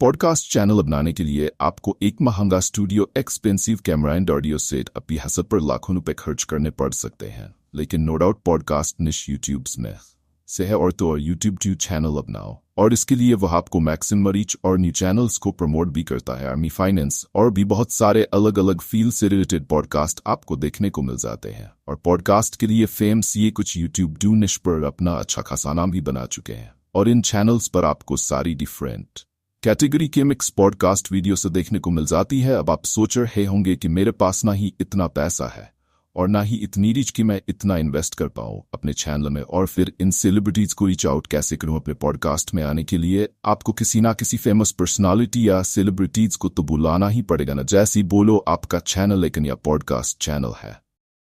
Podcast channel बनाने के लिए आपको एक महंगा studio, expensive camera and audio set अपनी हसब पर लाखों रुपए खर्च करने पड़ सकते हैं। लेकिन नो डाउट पॉडकास्ट निश यूट्यूब में से है और तो और यूट्यूब चैनल अपनाओ, और इसके लिए वह आपको मैक्सिमम रीच और न्यू चैनल्स को प्रमोट भी करता है। आर्मी फाइनेंस और भी बहुत सारे अलग अलग फील्ड से रिलेटेड पॉडकास्ट आपको देखने को मिल जाते हैं। और पॉडकास्ट के लिए फेमस ये कुछ यूट्यूब निश पर अपना अच्छा खासा नाम भी बना चुके हैं, और इन चैनल्स पर आपको सारी डिफरेंट कैटेगरी के मिक्स पॉडकास्ट वीडियो से देखने को मिल जाती है। अब आप सोच रहे होंगे कि मेरे पास ना ही इतना पैसा है और ना ही इतनी रीच कि मैं इतना इन्वेस्ट कर पाऊं अपने चैनल में, और फिर इन सेलिब्रिटीज को रीच आउट कैसे करूं अपने पॉडकास्ट में आने के लिए। आपको किसी ना किसी फेमस पर्सनालिटी या सेलिब्रिटीज को तो बुलाना ही पड़ेगा ना। जैसी बोलो आपका चैनल लेकिन या पॉडकास्ट चैनल है,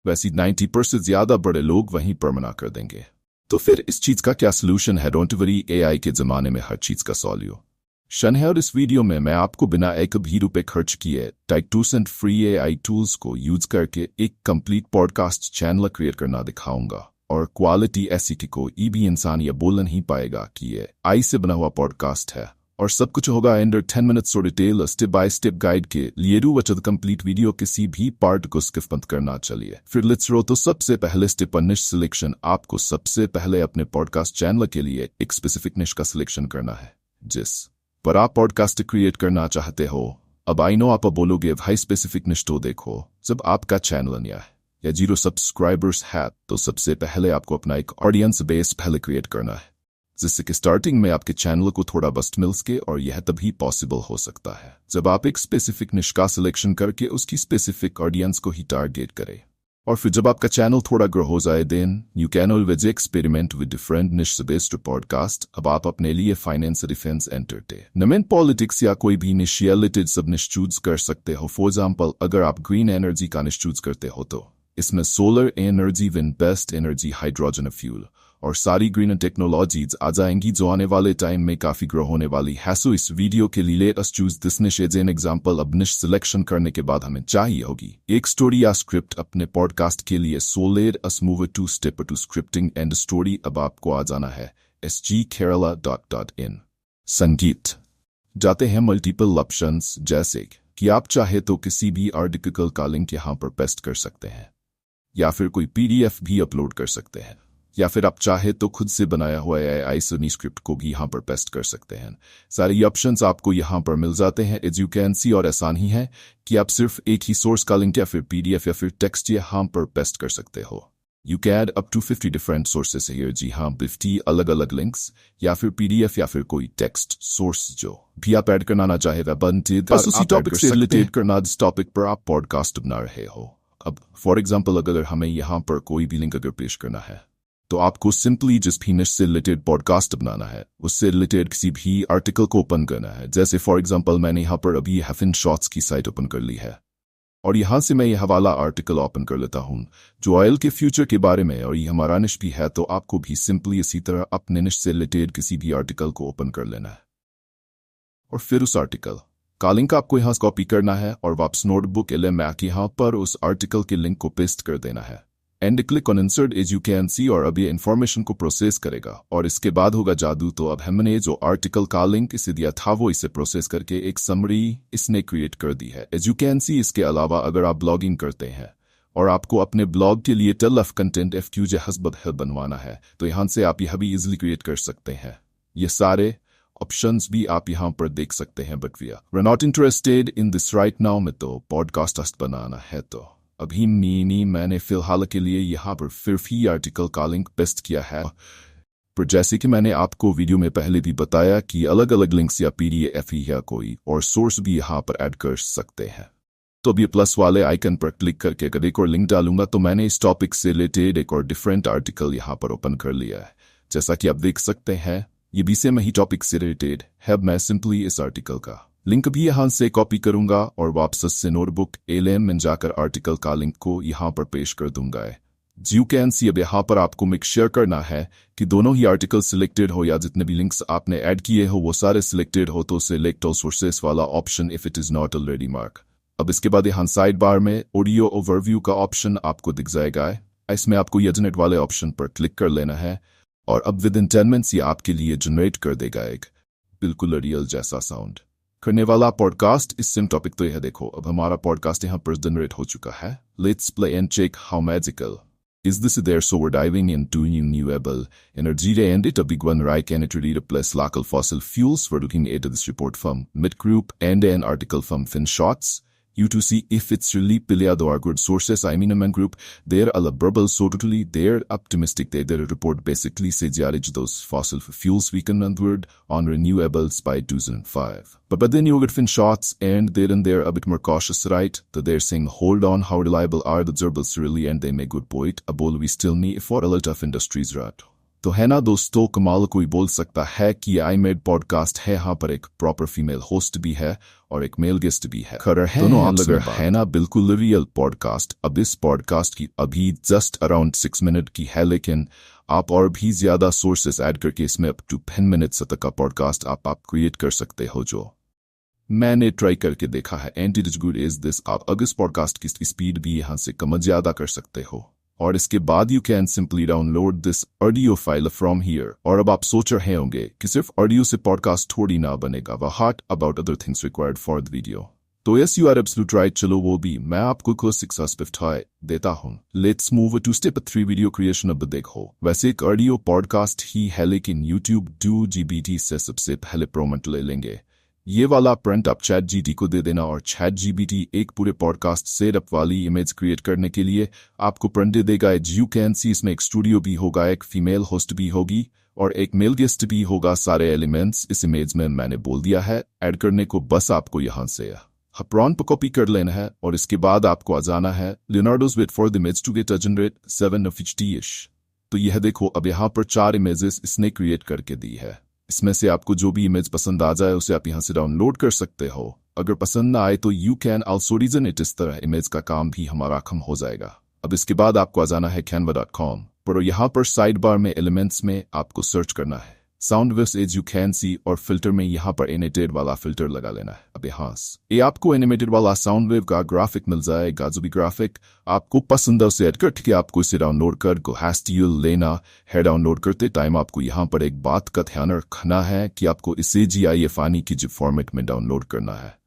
वैसी 90% ज्यादा बड़े लोग वहीं पर मना कर देंगे। तो फिर इस चीज का क्या सोल्यूशन है? डोंट वरी, एआई के जमाने में हर चीज का सॉल्यूशन है, और इस वीडियो में मैं आपको बिना एक भी रुपए खर्च किए टाइप 2% फ्री एआई टूल्स को यूज करके एक कंप्लीट पॉडकास्ट चैनल क्रिएट करना दिखाऊंगा। और क्वालिटी ऐसी कि कोई भी इंसान ये बोल नहीं पाएगा कि ये आई से बना हुआ पॉडकास्ट है। और सब कुछ होगा अंडर 10 मिनट्स और detail step by step guide के लिए। वचद कंप्लीट वीडियो किसी भी पार्ट को स्किप मत करना। चलिए फिर लेट्स रो। तो सबसे पहले स्टेप निश सिलेक्शन। आपको सबसे पहले अपने पॉडकास्ट चैनल के लिए एक स्पेसिफिक निश का सिलेक्शन करना है जिस पर आप पॉडकास्ट क्रिएट करना चाहते हो। अब आई नो आप बोलोगे भाई स्पेसिफिक निश तो देखो, जब आपका चैनल नया है या 0 सब्सक्राइबर्स है तो सबसे पहले आपको अपना एक ऑडियंस बेस पहले क्रिएट करना है, जिससे कि स्टार्टिंग में आपके चैनल को थोड़ा बस्ट मिल सके। और यह तभी पॉसिबल हो सकता है जब आप एक स्पेसिफिक निश का सिलेक्शन करके उसकी स्पेसिफिक ऑडियंस को ही टारगेट करें। और फिर जब आपका चैनल थोड़ा ग्रो हो जाए, then you can always experiment with different niche based podcast. अब आप अपने लिए फाइनेंस, डिफेंस, एंटरटेनमेंट, पॉलिटिक्स या कोई भी निश रिलेटेड सब निश चूज कर सकते हो। फॉर एग्जाम्पल, अगर आप ग्रीन एनर्जी का निश चूज करते हो तो इसमें solar energy, wind based energy, hydrogen fuel और सारी ग्रीन टेक्नोलॉजीज आ जाएंगी जो आने वाले टाइम में काफी ग्रो होने वाली है। सो इस वीडियो के लिए लेट अस चूज दिस निश एज एन एग्जांपल। अब निश सिलेक्शन करने के बाद हमें चाहिए होगी एक स्टोरी या स्क्रिप्ट अपने पॉडकास्ट के लिए। So let us move to step two scripting and story. अब आपको आ जाना है sgkerala.in। संगीत जाते हैं मल्टीपल ऑप्शंस, जैसे कि आप चाहे तो किसी भी आर्टिकल का लिंक यहाँ पर पेस्ट कर सकते हैं, या फिर कोई पीडीएफ भी अपलोड कर सकते हैं, या फिर आप चाहे तो खुद से बनाया हुआ एआई सुनी स्क्रिप्ट को भी यहाँ पर पेस्ट कर सकते हैं। सारे ऑप्शंस आपको यहाँ पर मिल जाते हैं एज यू कैन सी। और आसान ही है कि आप सिर्फ एक ही सोर्स का लिंक या फिर पीडीएफ या फिर टेक्स्ट यहाँ पर पेस्ट कर सकते हो। You can up to 50 different sources here. जी हाँ, 50 अलग अलग लिंक्स या फिर पीडीएफ या फिर कोई टेक्स्ट सोर्स जो भी आप ऐड करना चाहे वह बनते उसी टॉपिक से रिलेटेड करना। जिस टॉपिक पर आप पॉडकास्ट बना रहे हो। अब फॉर एग्जाम्पल, अगर हमें यहाँ पर कोई भी लिंक अगर पेश करना है तो आपको सिंपली जिस भी निश से रिलेटेड पॉडकास्ट बनाना है उससे रिलेटेड किसी भी आर्टिकल को ओपन करना है। जैसे फॉर एग्जांपल, मैंने यहाँ पर अभी हैफिन शॉट्स की साइट ओपन कर ली है, और यहाँ से मैं यह वाला आर्टिकल ओपन कर लेता हूँ जो ऑयल के फ्यूचर के बारे में, और ये हमारा निश भी है। तो आपको भी सिंपली इसी तरह अपने निश से रिलेटेड किसी भी आर्टिकल को ओपन कर लेना है, और फिर उस आर्टिकल का लिंक आपको यहाँ कॉपी करना है और वापस नोटबुक LMAC यहाँ पर उस आर्टिकल के लिंक को पेस्ट कर देना है and click on insert as you can see. और अब ये इन्फॉर्मेशन को प्रोसेस करेगा और इसके बाद होगा जादू। तो अब हमने जो आर्टिकल का लिंक इसे दिया था वो इसे प्रोसेस करके एक समरी इसने क्रिएट कर दी है एज यू कैन सी। इसके अलावा अगर आप ब्लॉगिंग करते हैं और आपको अपने ब्लॉग के लिए टेल ऑफ कंटेंट FQJ हस्बद बनवाना है तो यहाँ से आप यह भी इजिली क्रिएट कर सकते हैं। ये सारे ऑप्शंस भी आप यहाँ पर देख सकते हैं। But we are not interested in this right now. में तो पॉडकास्ट बनाना है तो अभी मैंने फिलहाल के लिए यहाँ पर सिर्फ ही आर्टिकल का लिंक पेस्ट किया है। पर जैसे कि मैंने आपको वीडियो में पहले भी बताया कि अलग अलग लिंक्स या पीडीएफ या कोई और सोर्स भी यहाँ पर ऐड कर सकते हैं। तो अभी प्लस वाले आइकन पर क्लिक करके अगर एक और लिंक डालूंगा तो मैंने इस टॉपिक से रिलेटेड एक और डिफरेंट आर्टिकल यहाँ पर ओपन कर लिया है। जैसा कि आप देख सकते हैं ये भी सेम ही टॉपिक से रिलेटेड है। मैं सिंपली इस आर्टिकल का लिंक भी यहाँ से कॉपी करूंगा और वापस से नोटबुक LM में जाकर आर्टिकल का लिंक को यहाँ पर पेश कर दूंगा। यू कैन सी। अब यहाँ पर आपको मेक श्योर करना है कि दोनों ही आर्टिकल सिलेक्टेड हो या जितने भी लिंक्स आपने ऐड किए हो वो सारे सिलेक्टेड हो। तो सिलेक्ट ऑल सोर्सेस वाला option if it is not already mark. अब इसके बाद यहाँ साइड बार में ऑडियो ओवरव्यू का ऑप्शन आपको दिख जाएगा। इसमें आपको ये जनरेट वाले ऑप्शन पर क्लिक कर लेना है और अब विद इन 10 मिनट्स ये आपके लिए जनरेट कर देगा एक बिल्कुल रियल जैसा साउंड। करने वाला पॉडकास्ट इस सेम टॉपिक तो यह देखो। अब हमारा पॉडकास्ट यहाँ पर जनरेट हो चुका है। Let's play and check how magical is this there. So we're diving into renewable energy and it a big one, right? And it really replace local fossil fuels. We're looking at this report from Mid Group and an article from FinShots. You to see if it's really Piliado are good sources. I mean, Mid Group, they're a liberal, so totally they're optimistic. Their report basically says those fossil fuels we can onward on renewables by 2005. But then you get FinShots and they're a bit more cautious, right? That they're saying, hold on, how reliable are the observables really? And they make good point. A bowl we still need for a lot of industries, right? तो है ना दोस्तों, कमाल कोई बोल सकता है कि आई मेड पॉडकास्ट है। यहाँ पर एक प्रॉपर फीमेल होस्ट भी है और एक मेल गेस्ट भी है। खैर है दोनों आप लगे है ना, बिल्कुल रियल पॉडकास्ट। अब इस पॉडकास्ट की अभी जस्ट अराउंड 6 मिनट की है, लेकिन आप और भी ज्यादा सोर्सेस ऐड करके इसमें अप टू 10 मिनट्स तक का पॉडकास्ट आप क्रिएट कर सकते हो, जो मैंने ट्राई करके देखा है। And it is good is this, आप अगर इस पॉडकास्ट की स्पीड भी यहाँ से कम ज्यादा कर सकते हो। और इसके बाद you can simply download this audio file from here. और अब आप सोच रहे होंगे कि सिर्फ ऑडियो से पॉडकास्ट थोड़ी ना बनेगा, what about other things required for the video. तो yes you are absolute right, चलो वो भी मैं आपको कुछ सिखाए देता हूँ। Let's move to step 3 video creation. अब देखो, वैसे एक ऑडियो पॉडकास्ट ही है, लेकिन यूट्यूब 2GB से सबसे पहले प्रोमेंट ले लेंगे। ये वाला प्रिंट आप ChatGPT को दे देना और ChatGPT एक पूरे पॉडकास्ट सेटअप वाली इमेज क्रिएट करने के लिए आपको प्रिंट दे देगा। यू कैन सी इसमें एक स्टूडियो भी होगा, एक फीमेल होस्ट भी होगी और एक मेल गेस्ट भी होगा। सारे एलिमेंट्स इस इमेज में मैंने बोल दिया है। ऐड करने को बस आपको यहाँ से प्रॉम्प्ट पर कॉपी कर लेना है और इसके बाद आपको आ जाना है Leonardo's wait for the image to get generate 7 of HD। तो यह देखो, अब यहाँ पर 4 इमेजेस इसने क्रिएट करके दी है। इसमें से आपको जो भी इमेज पसंद आ जाए उसे आप यहाँ से डाउनलोड कर सकते हो। अगर पसंद ना आए तो you can also regen it. इस तरह इमेज का काम भी हमारा कम हो जाएगा। अब इसके बाद आपको आ जाना है canva.com पर यहाँ पर साइड बार में एलिमेंट्स में आपको सर्च करना है sound waves as you can see, और फिल्टर में यहाँ पर एनिमेटेड वाला फिल्टर लगा लेना है। अब यहाँ ये आपको एनिमेटेड वाला साउंड वेव का ग्राफिक मिल जाएगा। जो भी ग्राफिक आपको पसंद है उसे ऐड करके आपको इसे डाउनलोड कर को हैस्टियल लेना है। डाउनलोड करते टाइम आपको यहाँ पर एक बात का ध्यान रखना है कि आपको इसे GIF आनी की जिप फॉर्मेट में डाउनलोड करना है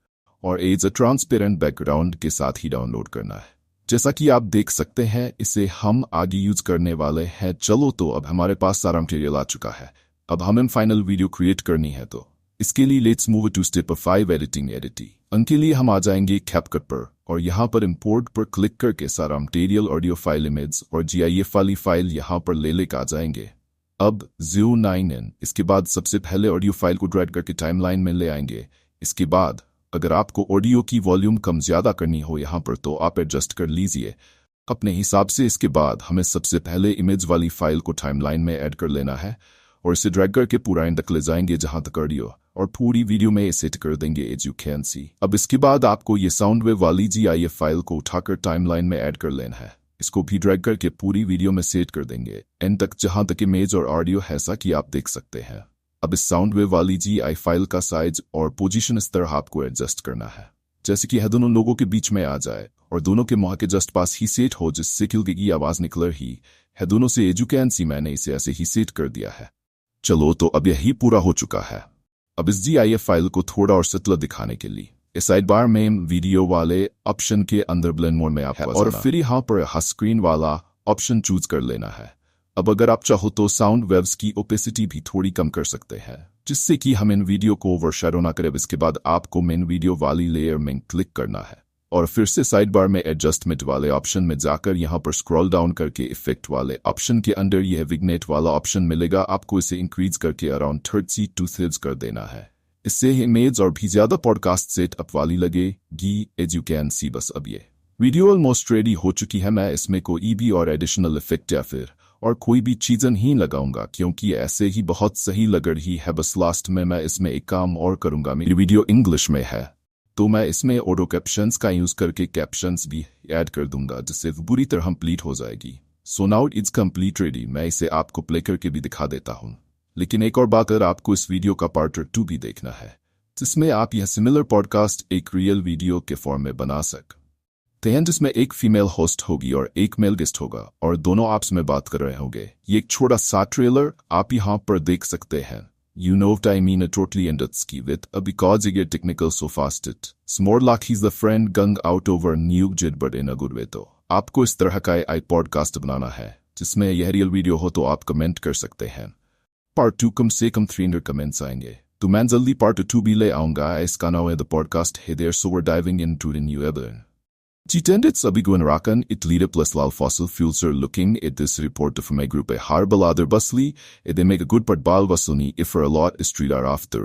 और एज अ ट्रांसपेरेंट बैकग्राउंड के साथ ही डाउनलोड करना है। जैसा कि आप देख सकते हैं इसे हम आगे यूज करने वाले हैं। चलो तो अब हमारे पास सारा मटेरियल आ चुका है। अब हमें फाइनल वीडियो क्रिएट करनी है, तो इसके लिए let's move to step 5 editing. उनके लिए हम आ जाएंगे CapCut पर और यहाँ पर इंपोर्ट पर क्लिक करके सारा मटेरियल ऑडियो फाइल इमेज और GIF वाली फाइल यहाँ पर ले लेकर आ जाएंगे। अब 09N इसके बाद सबसे पहले ऑडियो फाइल को ड्रैग करके टाइमलाइन में ले आएंगे। इसके बाद अगर आपको ऑडियो की वॉल्यूम कम ज्यादा करनी हो यहाँ पर तो आप एडजस्ट कर लीजिए अपने हिसाब से। इसके बाद हमें सबसे पहले इमेज वाली फाइल को टाइमलाइन में ऐड कर लेना है और इसे ड्रैग करके पूरा एंड तक ले जाएंगे जहां तक ऑडियो, और पूरी वीडियो में इसे कर देंगे एज यू कैन सी। अब इसके बाद आपको ये साउंड वेव वाली GIF फाइल को उठाकर टाइमलाइन में ऐड कर लेना है। इसको भी ड्रैग करके पूरी वीडियो में सेट कर देंगे एंड तक जहां तक इमेज और ऑडियो है, ऐसा कि आप देख सकते हैं। अब इस साउंड वेव वाली GIF फाइल का साइज और पोजीशन इस तरह आपको एडजस्ट करना है जैसे कि यह दोनों लोगों के बीच में आ जाए और दोनों के मुंह के जस्ट पास ही सेट हो, जिससे की आवाज निकल ही है दोनों से। एज यू कैन सी मैंने इसे ऐसे ही सेट कर दिया है। चलो तो अब यही पूरा हो चुका है। अब इस GIF फाइल को थोड़ा और सतला दिखाने के लिए इस साइड बार में वीडियो वाले ऑप्शन के अंदर ब्लेंड मोड में आप और फिर यहाँ पर स्क्रीन वाला ऑप्शन चूज कर लेना है। अब अगर आप चाहो तो साउंड वेव्स की ओपेसिटी भी थोड़ी कम कर सकते हैं जिससे कि हम इन वीडियो को ओवरशैडो ना करें। इसके बाद आपको मेन वीडियो वाली लेयर में क्लिक करना है और फिर से साइड बार में एडजस्टमेंट वाले ऑप्शन में जाकर यहाँ पर स्क्रॉल डाउन करके इफेक्ट वाले ऑप्शन के अंदर यह विग्नेट वाला ऑप्शन मिलेगा। आपको इसे इंक्रीज करके अराउंड 32 कर देना है। इससे इमेज और भी ज्यादा पॉडकास्ट सेटअप वाली लगेगी एज यू कैन सी। बस अब ये वीडियो ऑलमोस्ट रेडी हो चुकी है। मैं इसमें कोई भी और एडिशनल इफेक्ट या फिर और कोई भी चीज़ नहीं लगाऊंगा क्योंकि ऐसे ही बहुत सही लग रही है। बस लास्ट में मैं इसमें एक काम और करूंगा। मेरी वीडियो इंग्लिश में है तो मैं इसमें ऑटो कैप्शंस का यूज करके कैप्शंस भी ऐड कर दूंगा जिससे पूरी तरह कंप्लीट हो जाएगी। So now it's complete ready. मैं इसे आपको प्ले करके भी दिखा देता हूँ, लेकिन एक और बात, अगर आपको इस वीडियो का पार्ट 2 भी देखना है जिसमें आप यह सिमिलर पॉडकास्ट एक रियल वीडियो के फॉर्म में बना सकते हैं जिसमें एक फीमेल होस्ट होगी और एक मेल गेस्ट होगा और दोनों आपस में बात कर रहे होंगे। ये एक छोटा सा ट्रेलर आप यहाँ पर देख सकते हैं। You know what I mean, totally endetski with because you get technical so fast it. More like he's the friend gung out over new jid but in a good way तो. आपको इस तरह का आई पॉडकास्ट बनाना है जिसमें यह real video हो तो आप कमेंट कर सकते हैं। पार्ट 2 कम से कम 300 कमेंट्स आएंगे तो मैं जल्दी पार्ट 2 भी ले आऊंगा। इसका नाम है द पॉडकास्ट है there so we're diving into the new ever. Gitendits abiguan rakan it leader plus lal fossil fuels are looking at this report from a group a har balader busly they make a good part bal vasuni if for a lot is street are after